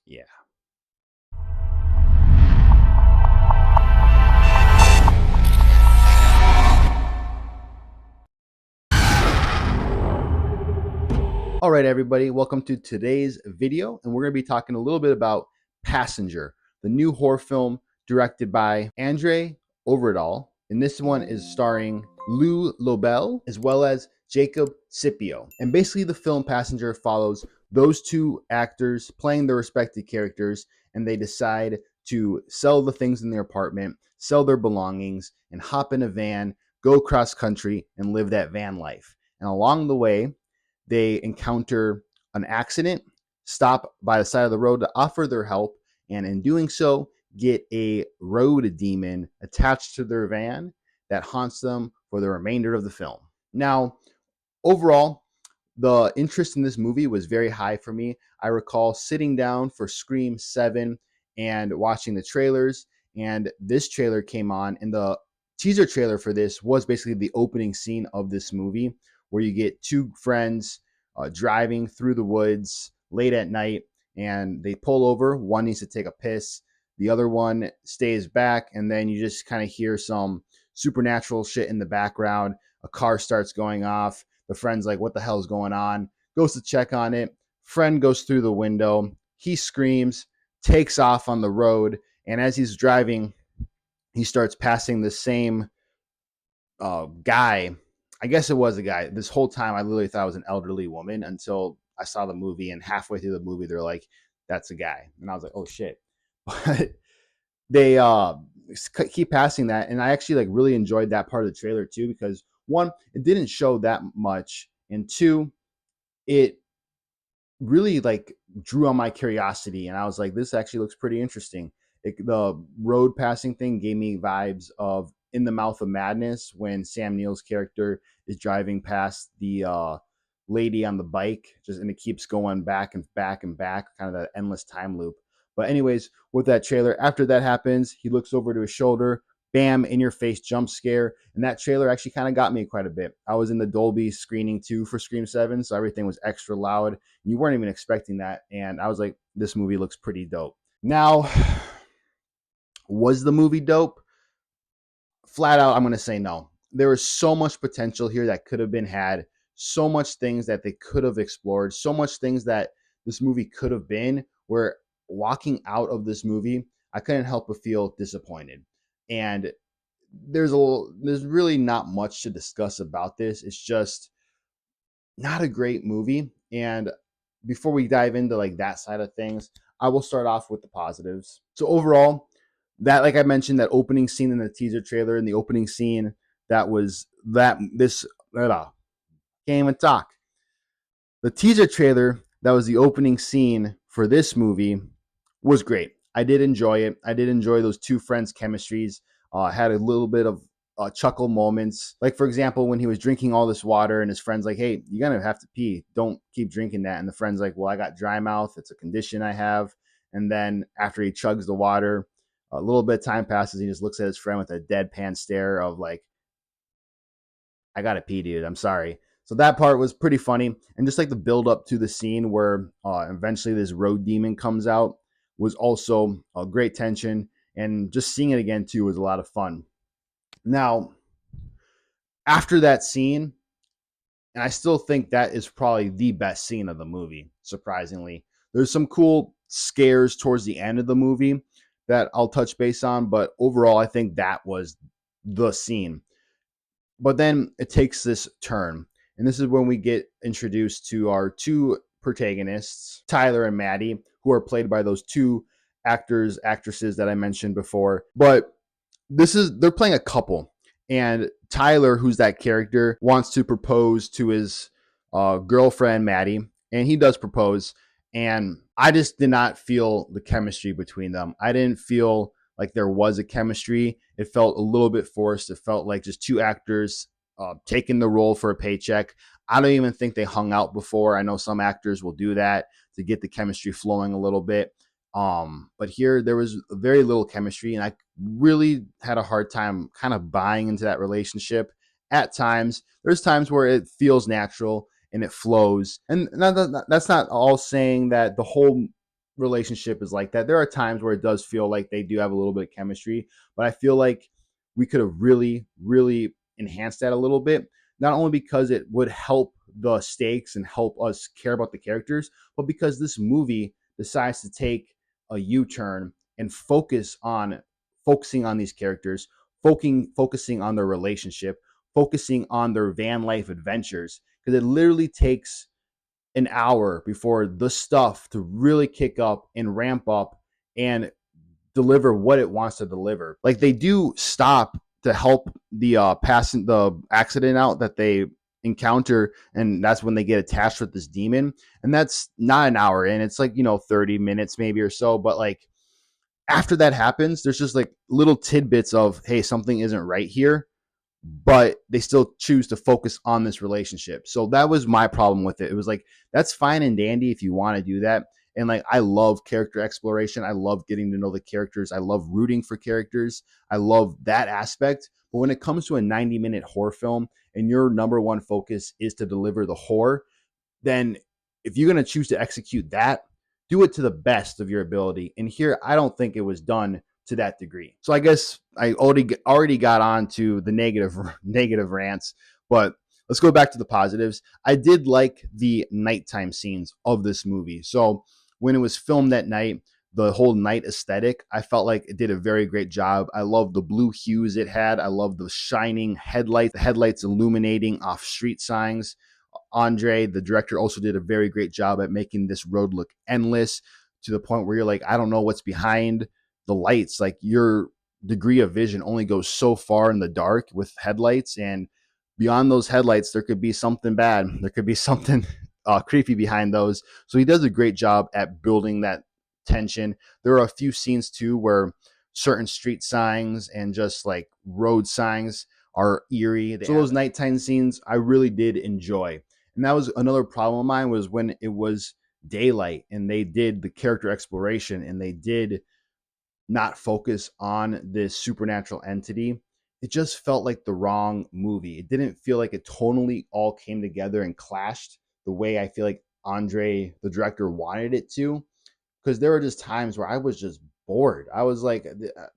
Yeah. All right, everybody, welcome to today's video, and we're going to be talking a little bit about Passenger, the new horror film directed by Andre Overdahl. And this one is starring Lou Lobel as well as Jacob Scipio. And basically, the film Passenger follows those two actors playing their respective characters, and they decide to sell the things in their apartment, sell their belongings, and hop in a van, go cross country, and live that van life. And along the way, they encounter an accident, stop by the side of the road to offer their help, and in doing so, get a road demon attached to their van that haunts them for the remainder of the film. Now, overall, the interest in this movie was very high for me. I recall sitting down for Scream 7 and watching the trailers, and this trailer came on, and the teaser trailer for this was basically the opening scene of this movie, where you get two friends driving through the woods late at night, and they pull over. One needs to take a piss, the other one stays back, and then you just kind of hear some supernatural shit in the background. A car starts going off. The friend's like, what the hell is going on? Goes to check on it. Friend goes through the window. He screams, takes off on the road. And as he's driving, he starts passing the same guy. I guess it was a guy. This whole time, I literally thought it was an elderly woman until I saw the movie. And halfway through the movie, they're like, that's a guy. And I was like, oh, shit. But they keep passing that. And I actually like really enjoyed that part of the trailer, too, because one, it didn't show that much, and two, it really like drew on my curiosity, and I was like, this actually looks pretty interesting. The road passing thing gave me vibes of In the Mouth of Madness, when Sam Neill's character is driving past the lady on the bike, just, and it keeps going back and back and back, kind of that endless time loop. But anyways, with that trailer, after that happens, he looks over to his shoulder, bam, in your face jump scare. And that trailer actually kind of got me quite a bit. I was in the Dolby screening too for Scream 7, so everything was extra loud. You weren't even expecting that. And I was like, this movie looks pretty dope. Now, was the movie dope? Flat out, I'm going to say no. There was so much potential here that could have been had, so much things that they could have explored, so much things that this movie could have been, where walking out of this movie, I couldn't help but feel disappointed. And there's really not much to discuss about this. It's just not a great movie. And before we dive into like that side of things, I will start off with the positives. So overall, that, like I mentioned, that opening scene in the teaser trailer, and the opening scene that was that this can't even talk. The teaser trailer that was the opening scene for this movie was great. I did enjoy it. I did enjoy those two friends' chemistries. Had a little bit of chuckle moments. Like, for example, when he was drinking all this water and his friend's like, hey, you're going to have to pee. Don't keep drinking that. And the friend's like, well, I got dry mouth. It's a condition I have. And then after he chugs the water, a little bit of time passes. He just looks at his friend with a deadpan stare of like, I got to pee, dude. I'm sorry. So that part was pretty funny. And just like the build up to the scene where eventually this road demon comes out was also a great tension. And just seeing it again, too, was a lot of fun. Now, after that scene, and I still think that is probably the best scene of the movie, surprisingly. There's some cool scares towards the end of the movie that I'll touch base on, but overall, I think that was the scene. But then it takes this turn, and this is when we get introduced to our two protagonists, Tyler and Maddie, who are played by those two actresses that I mentioned before. But they're playing a couple, and Tyler, who's that character, wants to propose to his girlfriend Maddie, and he does propose. And I just did not feel the chemistry between them. I didn't feel like there was a chemistry. It felt a little bit forced. It felt like just two actors taking the role for a paycheck. I don't even think they hung out before. I know some actors will do that to get the chemistry flowing a little bit. But here there was very little chemistry, and I really had a hard time kind of buying into that relationship at times. There's times where it feels natural and it flows, and that's not all saying that the whole relationship is like that. There are times where it does feel like they do have a little bit of chemistry, but I feel like we could have really, really enhanced that a little bit. Not only because it would help the stakes and help us care about the characters, but because this movie decides to take a U-turn and focusing on these characters, focusing on their relationship, focusing on their van life adventures, because it literally takes an hour before the stuff to really kick up and ramp up and deliver what it wants to deliver. Like they do stop to help the accident out that they encounter, and that's when they get attached with this demon. And that's not an hour in. It's like, 30 minutes maybe or so, but like after that happens, there's just like little tidbits of, hey, something isn't right here, but they still choose to focus on this relationship. So that was my problem with it. It was like, that's fine and dandy if you want to do that. And like, I love character exploration. I love getting to know the characters. I love rooting for characters. I love that aspect. But when it comes to a 90-minute horror film and your number one focus is to deliver the horror, then if you're going to choose to execute that, do it to the best of your ability. And here, I don't think it was done to that degree. So I guess I already got on to the negative rants, but let's go back to the positives. I did like the nighttime scenes of this movie. So when it was filmed at night, the whole night aesthetic, I felt like it did a very great job. I love the blue hues it had. I love the shining headlights, the headlights illuminating off street signs. Andre, the director, also did a very great job at making this road look endless to the point where you're like, I don't know what's behind the lights. Like your degree of vision only goes so far in the dark with headlights, and beyond those headlights, there could be something bad. There could be something creepy behind those. So he does a great job at building that tension. There are a few scenes too where certain street signs and just like road signs are eerie. So those nighttime scenes I really did enjoy. And that was another problem of mine, was when it was daylight and they did the character exploration and they did not focus on this supernatural entity. It just felt like the wrong movie. It didn't feel like it totally all came together and clashed the way I feel like Andre, the director, wanted it to, because there were just times where I was just bored. I was like,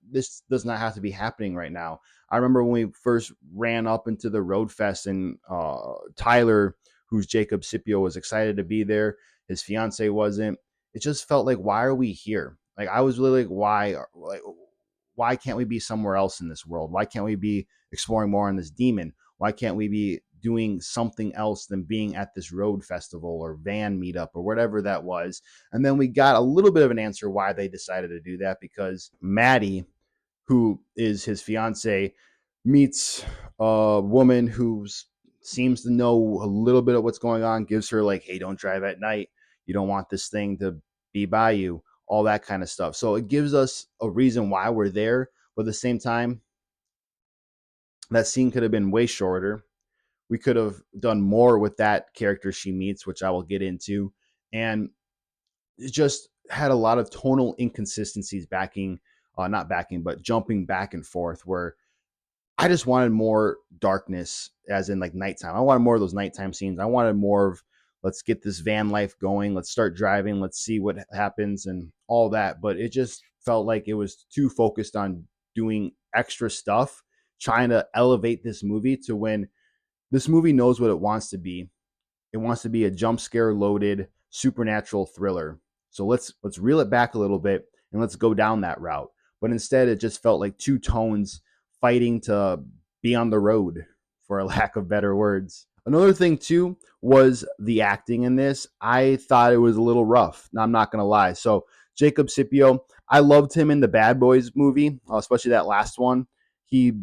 this does not have to be happening right now. I remember when we first ran up into the Road Fest and Tyler, who's Jacob Scipio, was excited to be there. His fiance wasn't. It just felt like, why are we here? Like I was really like, why can't we be somewhere else in this world? Why can't we be exploring more on this demon? Why can't we be doing something else than being at this road festival or van meetup or whatever that was? And then we got a little bit of an answer why they decided to do that, because Maddie, who is his fiance, meets a woman who seems to know a little bit of what's going on, gives her like, hey, don't drive at night. You don't want this thing to be by you, all that kind of stuff. So it gives us a reason why we're there. But at the same time, that scene could have been way shorter. We could have done more with that character she meets, which I will get into. And it just had a lot of tonal inconsistencies not backing, but jumping back and forth, where I just wanted more darkness, as in like nighttime. I wanted more of those nighttime scenes. I wanted more of, let's get this van life going. Let's start driving. Let's see what happens and all that. But it just felt like it was too focused on doing extra stuff, trying to elevate this movie to when this movie knows what it wants to be. It wants to be a jump scare loaded supernatural thriller. So let's reel it back a little bit and let's go down that route. But instead, it just felt like two tones fighting to be on the road, for a lack of better words. Another thing too was the acting in this. I thought it was a little rough. Now, I'm not gonna lie. So Jacob Scipio, I loved him in the Bad Boys movie, especially that last one. He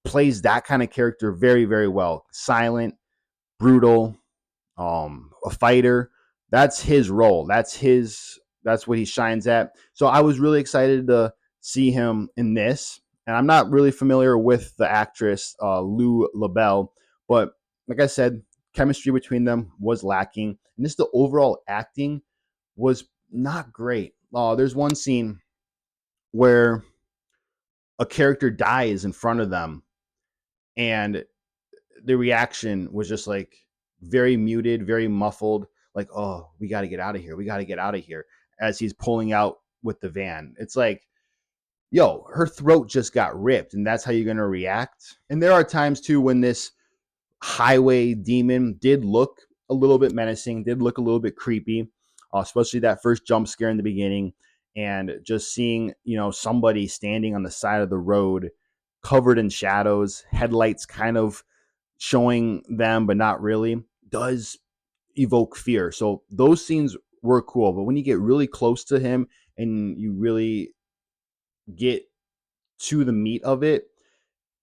plays that kind of character very, very well. Silent, brutal, a fighter. That's his role. That's what he shines at. So I was really excited to see him in this. And I'm not really familiar with the actress Lou LaBelle, but like I said, chemistry between them was lacking, and just the overall acting was not great. There's one scene where a character dies in front of them, and the reaction was just like very muted, very muffled, like, oh, we got to get out of here. We got to get out of here. as he's pulling out with the van. It's like, yo, her throat just got ripped, and that's how you're going to react. And there are times too when this highway demon did look a little bit menacing, did look a little bit creepy, especially that first jump scare in the beginning, and just seeing, somebody standing on the side of the road covered in shadows, headlights kind of showing them but not really, does evoke fear. So those scenes were cool, but when you get really close to him and you really get to the meat of it,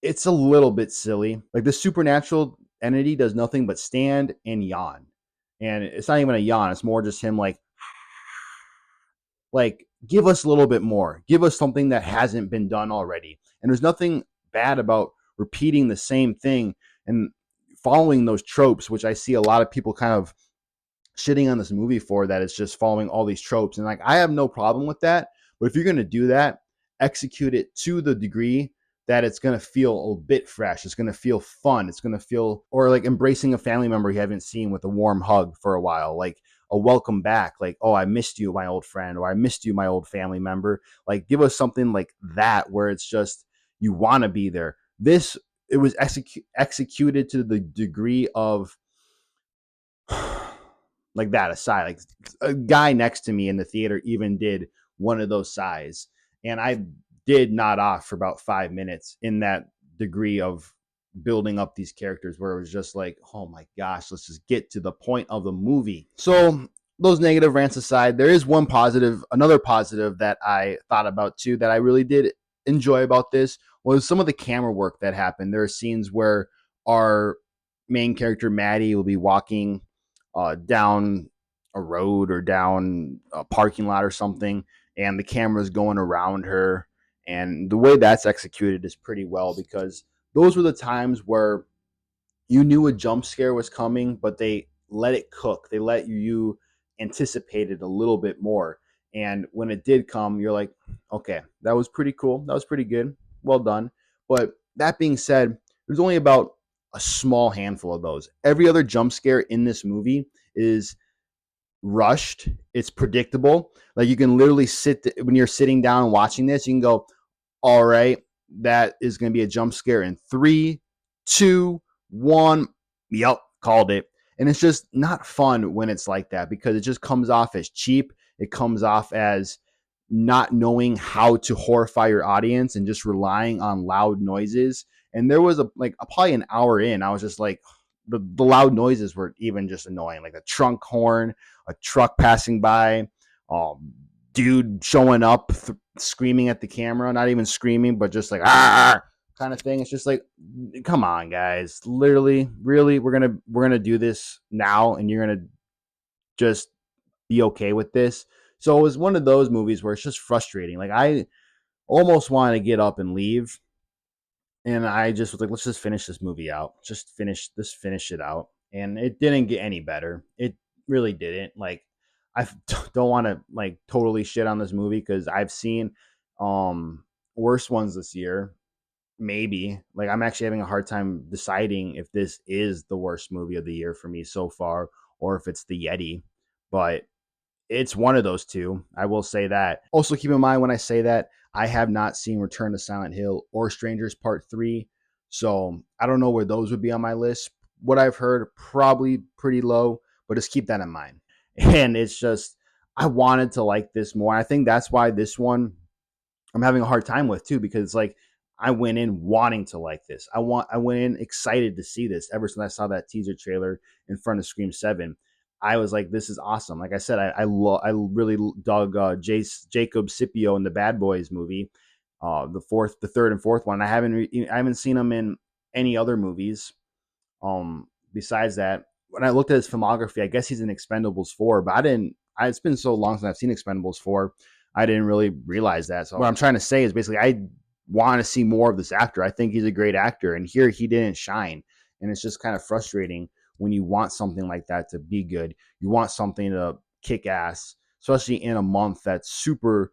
it's a little bit silly. Like, the supernatural entity does nothing but stand and yawn. And it's not even a yawn, it's more just him like give us a little bit more. Give us something that hasn't been done already. And there's nothing bad about repeating the same thing and following those tropes, which I see a lot of people kind of shitting on this movie for, that it's just following all these tropes. And like, I have no problem with that. But if you're going to do that, execute it to the degree that it's going to feel a bit fresh. It's going to feel fun. It's going to feel, or like embracing a family member you haven't seen with a warm hug for a while, like a welcome back, like, oh, I missed you, my old friend, or I missed you, my old family member. Like, give us something like that where it's just, you want to be there. This, it was executed to the degree of like that aside, like a guy next to me in the theater even did one of those sighs, and I did nod off for about 5 minutes in that degree of building up these characters, where it was just like, oh my gosh, let's just get to the point of the movie. So those negative rants aside, there is one positive, another positive that I thought about too, that I really did enjoy about this, was some of the camera work that happened. There are scenes where our main character Maddie will be walking down a road or down a parking lot or something, and the camera's going around her. And the way that's executed is pretty well, because those were the times where you knew a jump scare was coming, but they let it cook. They let you anticipate it a little bit more. And when it did come, you're like, okay, that was pretty cool. That was pretty good. Well done. But that being said, there's only about a small handful of those. Every other jump scare in this movie is rushed. It's predictable. Like, you can literally when you're sitting down and watching this, you can go, all right, that is going to be a jump scare in 3, 2, 1. Yep, called it. And it's just not fun when it's like that, because it just comes off as cheap. It comes off as not knowing how to horrify your audience and just relying on loud noises. And there was probably an hour in, I was just like, the loud noises were even just annoying, like a trunk horn, a truck passing by, dude showing up, screaming at the camera, not even screaming, but just like kind of thing. It's just like, come on, guys, literally, really, we're gonna do this now, and you're gonna just be okay with this. So it was one of those movies where it's just frustrating. Like, I almost wanted to get up and leave, and I just was like, let's just finish this movie out. Just finish it out. And it didn't get any better. It really didn't. Like, I don't want to like totally shit on this movie, because I've seen worse ones this year. Maybe. Like, I'm actually having a hard time deciding if this is the worst movie of the year for me so far, or if it's the Yeti. But it's one of those two. I will say that. Also, keep in mind when I say that, I have not seen Return to Silent Hill or Strangers Part 3. So I don't know where those would be on my list. What I've heard, probably pretty low, but just keep that in mind. And it's just, I wanted to like this more. I think that's why this one I'm having a hard time with too, because it's like, I went in wanting to like this. I went in excited to see this ever since I saw that teaser trailer in front of Scream 7. I was like, this is awesome. Like I said, I really dug Jacob Scipio in the Bad Boys movie, the third and fourth one. I haven't seen him in any other movies. Besides that, when I looked at his filmography, I guess he's in Expendables 4, but I didn't. It's been so long since I've seen Expendables 4, I didn't really realize that. So what I'm trying to say is basically, I want to see more of this actor. I think he's a great actor, and here he didn't shine, and it's just kind of frustrating when you want something like that to be good. You want something to kick ass, especially in a month that's super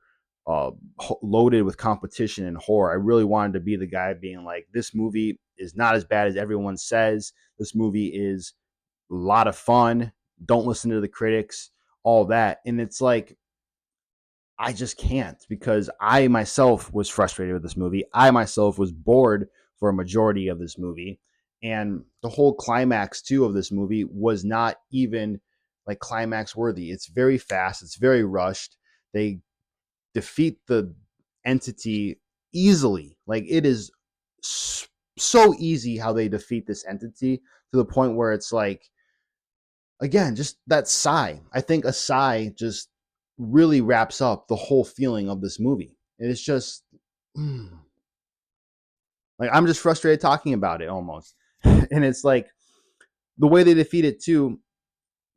loaded with competition and horror. I really wanted to be the guy being like, this movie is not as bad as everyone says. This movie is a lot of fun. Don't listen to the critics, all that. And it's like, I just can't, because I myself was frustrated with this movie. I myself was bored for a majority of this movie. And the whole climax, too, of this movie was not even like climax worthy. It's very fast, it's very rushed. They defeat the entity easily. Like, it is so easy how they defeat this entity, to the point where it's like, again, just that sigh. I think a sigh just really wraps up the whole feeling of this movie. And it's just like, I'm just frustrated talking about it almost. And it's like, the way they defeat it too,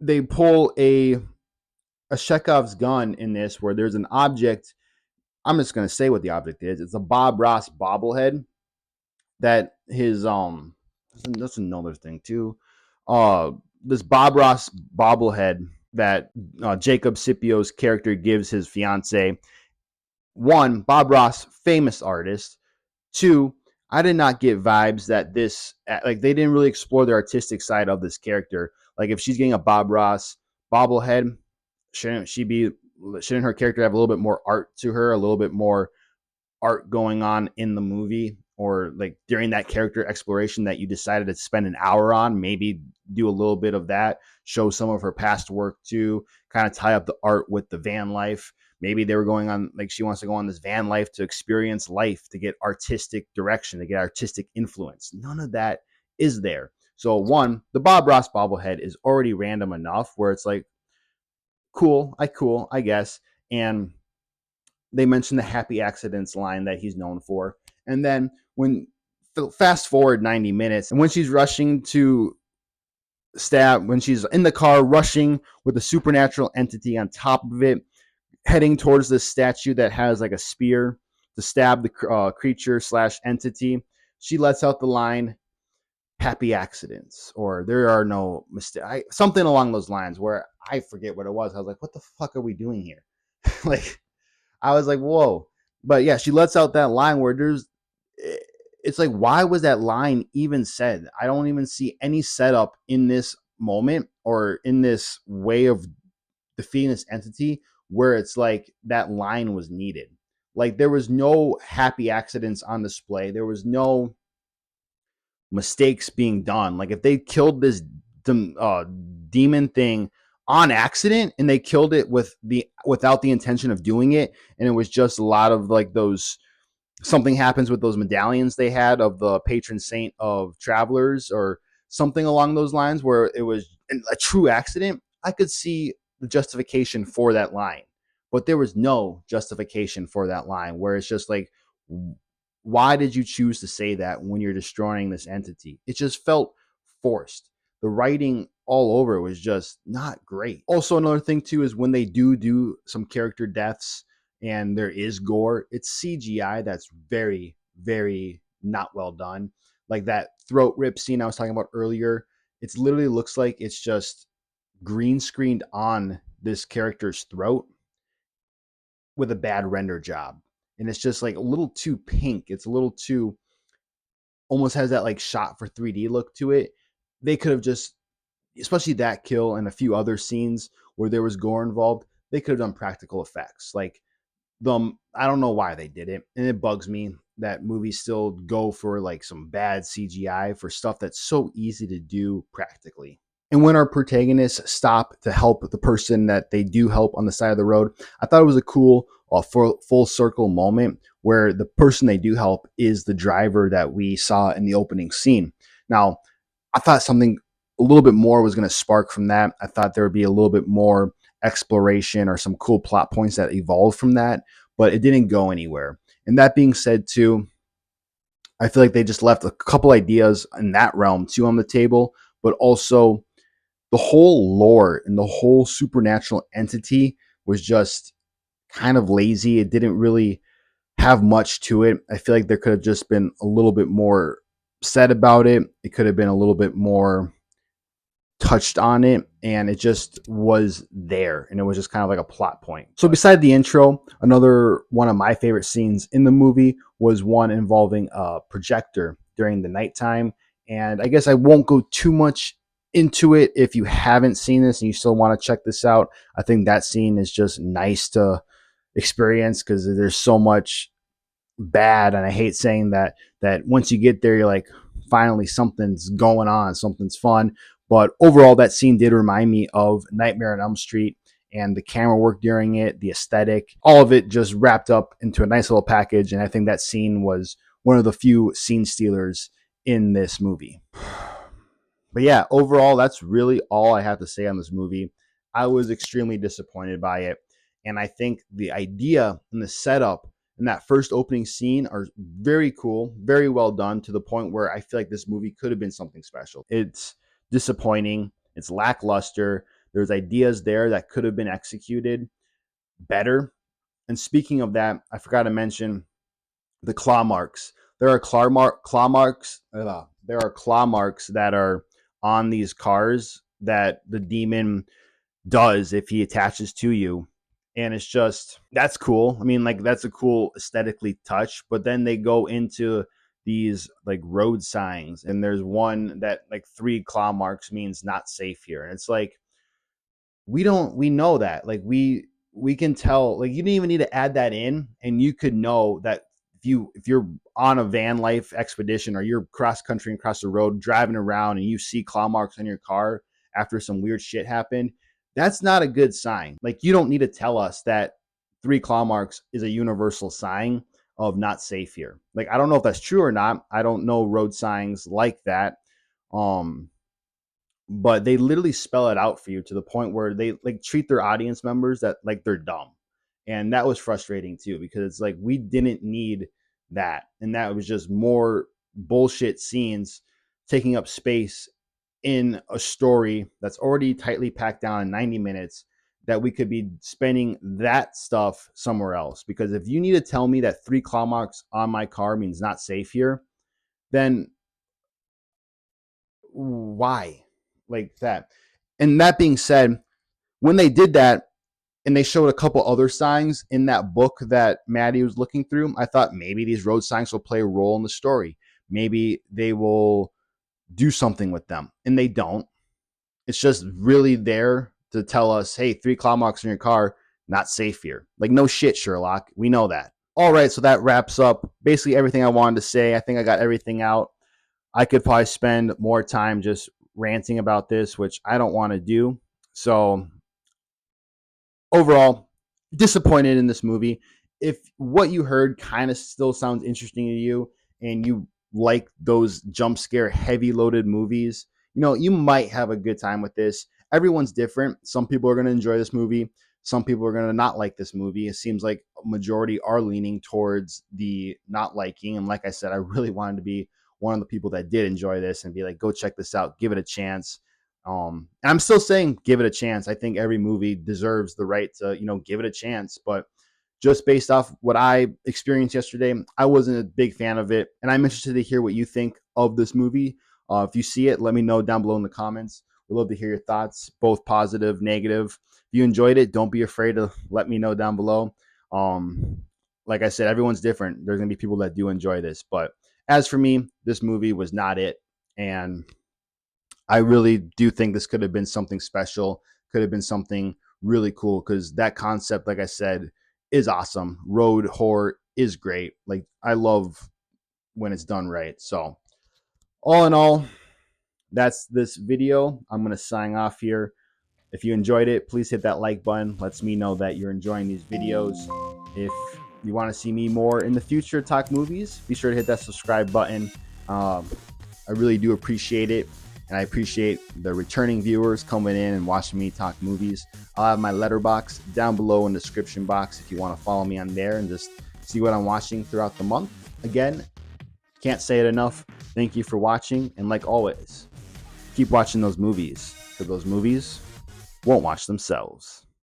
they pull a Chekhov's gun in this, where there's an object. I'm just gonna say what the object is. It's a Bob Ross bobblehead that his that's another thing too. This Bob Ross bobblehead that Jacob Scipio's character gives his fiance. One, Bob Ross, famous artist. Two, I did not get vibes that this, like, they didn't really explore the artistic side of this character. Like, if she's getting a Bob Ross bobblehead, shouldn't she be? Shouldn't her character have a little bit more art to her, a little bit more art going on in the movie, or like during that character exploration that you decided to spend an hour on? Maybe do a little bit of that, show some of her past work too, kind of tie up the art with the van life. Maybe they were going on, like, she wants to go on this van life to experience life, to get artistic direction, to get artistic influence. None of that is there. So one, the Bob Ross bobblehead is already random enough where it's like, cool, I guess. And they mentioned the happy accidents line that he's known for. And then when fast forward 90 minutes, and when she's rushing to stab, when she's in the car rushing with a supernatural entity on top of it, heading towards this statue that has like a spear to stab the creature slash entity, she lets out the line, happy accidents, or there are no mistakes, something along those lines, where I forget what it was. I was like, what the fuck are we doing here? Like, I was like, whoa. But yeah, she lets out that line where it's like, why was that line even said? I don't even see any setup in this moment, or in this way of defeating this entity, where it's like that line was needed. Like, there was no happy accidents on display. There was no mistakes being done. Like, if they killed this demon thing on accident, and they killed it without the intention of doing it, and it was just a lot of like those, something happens with those medallions they had of the patron saint of travelers, or something along those lines, where it was a true accident, I could see the justification for that line. But there was no justification for that line, where it's just like, why did you choose to say that when you're destroying this entity? It just felt forced. The writing all over was just not great. Also, another thing too is when they do some character deaths and there is gore, it's CGI that's very, very not well done. Like that throat rip scene I was talking about earlier, it literally looks like it's just green screened on this character's throat with a bad render job. And it's just like a little too pink. It's a little too, almost has that like shot for 3D look to it. They could have just, especially that kill and a few other scenes where there was gore involved, they could have done practical effects. Like, I don't know why they did it, and it bugs me that movies still go for like some bad CGI for stuff that's so easy to do practically. And when our protagonists stop to help the person that they do help on the side of the road, I thought it was a cool full circle moment where the person they do help is the driver that we saw in the opening scene. Now, I thought something a little bit more was going to spark from that. I thought there would be a little bit more exploration or some cool plot points that evolved from that, but it didn't go anywhere. And that being said, too, I feel like they just left a couple ideas in that realm too on the table, but also the whole lore and the whole supernatural entity was just kind of lazy. It didn't really have much to it. I feel like there could have just been a little bit more said about it. It could have been a little bit more touched on it, and it just was there, and it was just kind of like a plot point. So beside the intro, another one of my favorite scenes in the movie was one involving a projector during the nighttime. And I guess I won't go too much into it. If you haven't seen this and you still want to check this out, I think that scene is just nice to experience because there's so much bad, and I hate saying that once you get there, you're like, finally something's going on, something's fun. But overall, that scene did remind me of Nightmare on Elm Street, and the camera work during it, the aesthetic, all of it just wrapped up into a nice little package. And I think that scene was one of the few scene stealers in this movie. But yeah, overall, that's really all I have to say on this movie. I was extremely disappointed by it. And I think the idea and the setup in that first opening scene are very cool, very well done, to the point where I feel like this movie could have been something special. It's disappointing, it's lackluster. There's ideas there that could have been executed better. And speaking of that, I forgot to mention the claw marks. There are claw marks. There are claw marks that are on these cars that the demon does if he attaches to you, and it's just, that's cool. I mean, like, that's a cool aesthetically touch. But then they go into these like road signs, and there's one that like 3 claw marks means not safe here, and it's like, we know that, like, we can tell, like, you didn't even need to add that in, and you could know that if you're on a van life expedition, or you're cross country and across the road driving around, and you see claw marks on your car after some weird shit happened, that's not a good sign. Like, you don't need to tell us that 3 claw marks is a universal sign of not safe here. Like, I don't know if that's true or not. I don't know road signs like that. um but they literally spell it out for you, to the point where they like treat their audience members that like they're dumb. And that was frustrating too, because it's like, we didn't need that, and that was just more bullshit scenes taking up space in a story that's already tightly packed down in 90 minutes, that we could be spending that stuff somewhere else. Because if you need to tell me that 3 claw marks on my car means not safe here, then why? Like that. And that being said, when they did that, and they showed a couple other signs in that book that Maddie was looking through, I thought maybe these road signs will play a role in the story. Maybe they will do something with them, and they don't. It's just really there to tell us, hey, 3 claw marks in your car, not safe here. Like, no shit, Sherlock. We know that. All right, so that wraps up basically everything I wanted to say. I think I got everything out. I could probably spend more time just ranting about this, which I don't want to do. So overall, disappointed in this movie. If what you heard kind of still sounds interesting to you, and you like those jump scare heavy loaded movies, you might have a good time with this. Everyone's different. Some people are going to enjoy this movie. Some people are going to not like this movie. It seems like a majority are leaning towards the not liking. And like I said, I really wanted to be one of the people that did enjoy this and be like, go check this out, give it a chance. And I'm still saying give it a chance. I think every movie deserves the right to, give it a chance. But just based off what I experienced yesterday, I wasn't a big fan of it. And I'm interested to hear what you think of this movie. If you see it, let me know down below in the comments. We'd love to hear your thoughts, both positive, negative. If you enjoyed it, don't be afraid to let me know down below. Um, like I said, everyone's different. There's going to be people that do enjoy this. But as for me, this movie was not it. And I really do think this could have been something special, could have been something really cool, because that concept, like I said, is awesome. Road horror is great. Like, I love when it's done right. So, all in all, that's this video. I'm going to sign off here. If you enjoyed it, please hit that like button. Lets me know that you're enjoying these videos. If you want to see me more in the future talk movies, be sure to hit that subscribe button. I really do appreciate it. And I appreciate the returning viewers coming in and watching me talk movies. I'll have my letterbox down below in the description box if you want to follow me on there and just see what I'm watching throughout the month. Again, can't say it enough. Thank you for watching. And like always, keep watching those movies, because those movies won't watch themselves.